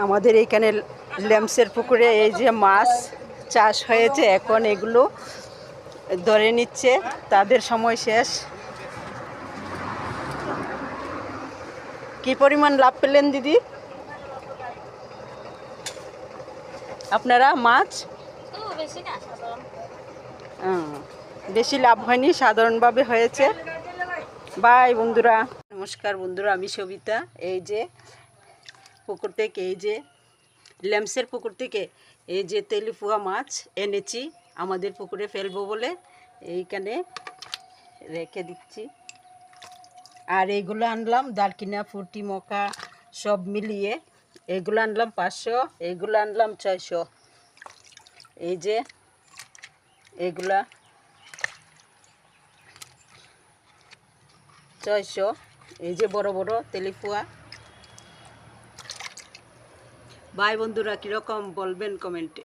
আমাদের এইখানে ল্যাম্পসের পুকুরে এই যে মাছ চাষ হয়েছে, এখন এগুলো ধরে নিচ্ছে, তাদের সময় শেষ। কি পরিমাণ লাভ পেলেন দিদি আপনারা মাছ? বেশি লাভ হয়নি, সাধারণভাবে হয়েছে। বাই বন্ধুরা, নমস্কার বন্ধুরা, আমি সবিতা। এই যে পুকুর থেকে, এই যে ল্যাম্পসের পুকুর থেকে এই যে তেলিপুয়া মাছ এনেছি, আমাদের পুকুরে ফেলবো বলে এইখানে রেখে দিচ্ছি। আর এইগুলো আনলাম দারকিনা, ফুটি, মকা সব মিলিয়ে এইগুলো আনলাম 500, এইগুলো আনলাম 600। এই যে এইগুলা 600, এই যে বড় বড় তেলিপুয়া। ভাই বন্ধুরা, কীরকম বলবেন কমেন্টে।